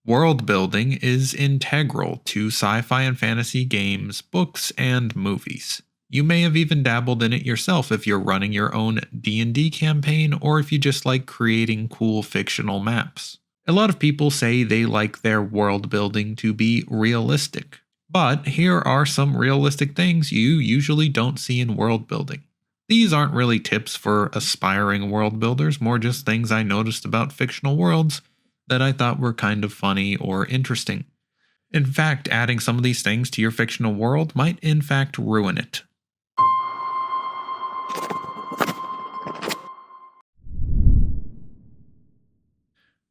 World building is integral to sci-fi and fantasy games, books, and movies. You may have even dabbled in it yourself if you're running your own D&D campaign or if you just like creating cool fictional maps. A lot of people say they like their world building to be realistic, but here are some realistic things you usually don't see in world building. These aren't really tips for aspiring world builders, more just things I noticed about fictional worlds that I thought were kind of funny or interesting. In fact, adding some of these things to your fictional world might in fact ruin it.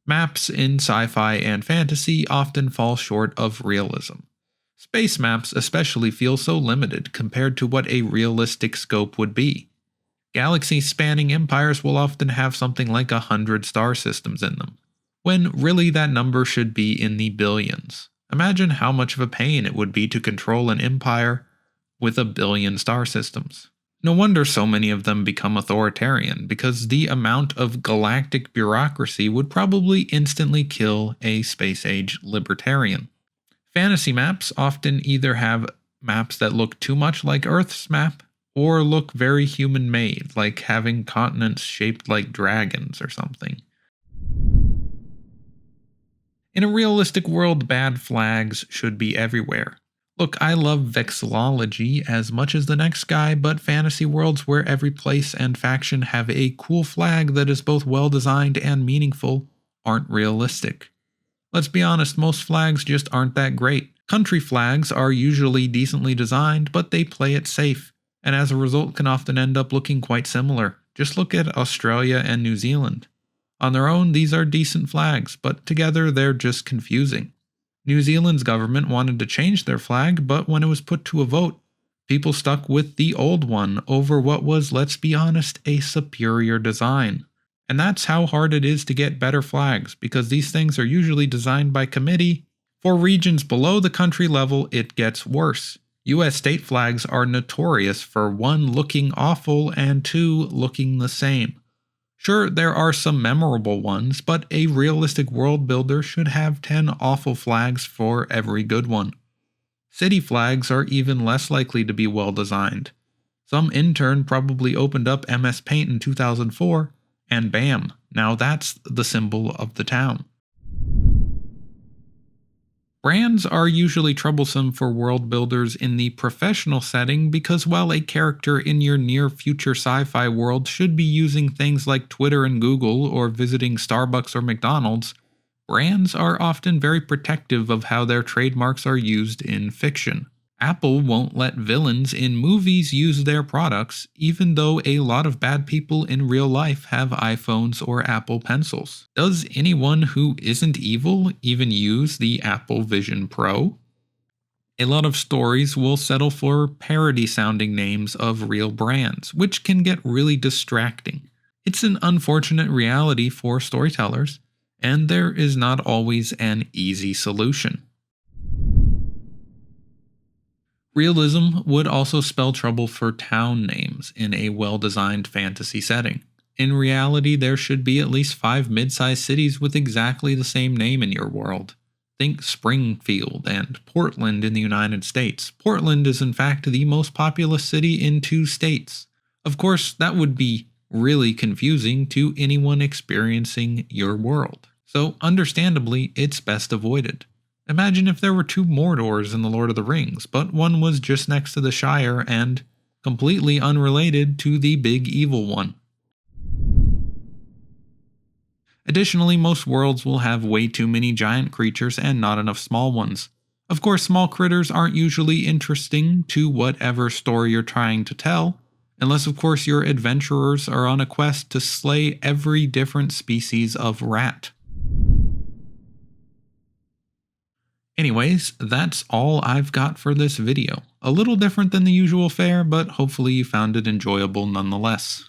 Maps in sci-fi and fantasy often fall short of realism. Space maps especially feel so limited compared to what a realistic scope would be. Galaxy-spanning empires will often have something like 100 star systems in them, when really that number should be in the billions. Imagine how much of a pain it would be to control an empire with 1 billion star systems. No wonder so many of them become authoritarian, because the amount of galactic bureaucracy would probably instantly kill a space-age libertarian. Fantasy maps often either have maps that look too much like Earth's map, or look very human-made, like having continents shaped like dragons or something. In a realistic world, bad flags should be everywhere. Look, I love vexillology as much as the next guy, but fantasy worlds where every place and faction have a cool flag that is both well-designed and meaningful aren't realistic. Let's be honest, most flags just aren't that great. Country flags are usually decently designed, but they play it safe, and as a result can often end up looking quite similar. Just look at Australia and New Zealand. On their own, these are decent flags, but together they're just confusing. New Zealand's government wanted to change their flag, but when it was put to a vote, people stuck with the old one over what was, let's be honest, a superior design. And that's how hard it is to get better flags, because these things are usually designed by committee. For regions below the country level, it gets worse. US state flags are notorious for 1, looking awful, and 2, looking the same. Sure, there are some memorable ones, but a realistic world builder should have 10 awful flags for every good one. City flags are even less likely to be well designed. Some intern probably opened up MS Paint in 2004, and bam, now that's the symbol of the town. Brands are usually troublesome for world builders in the professional setting because while a character in your near-future sci-fi world should be using things like Twitter and Google or visiting Starbucks or McDonald's, brands are often very protective of how their trademarks are used in fiction. Apple won't let villains in movies use their products, even though a lot of bad people in real life have iPhones or Apple Pencils. Does anyone who isn't evil even use the Apple Vision Pro? A lot of stories will settle for parody-sounding names of real brands, which can get really distracting. It's an unfortunate reality for storytellers, and there is not always an easy solution. Realism would also spell trouble for town names in a well-designed fantasy setting. In reality, there should be at least 5 mid-sized cities with exactly the same name in your world. Think Springfield and Portland in the United States. Portland is in fact the most populous city in 2 states. Of course, that would be really confusing to anyone experiencing your world. So understandably, it's best avoided. Imagine if there were 2 Mordors in The Lord of the Rings, but one was just next to the Shire and completely unrelated to the big evil one. Additionally, most worlds will have way too many giant creatures and not enough small ones. Of course, small critters aren't usually interesting to whatever story you're trying to tell, unless of course your adventurers are on a quest to slay every different species of rat. Anyways, that's all I've got for this video. A little different than the usual fare, but hopefully you found it enjoyable nonetheless.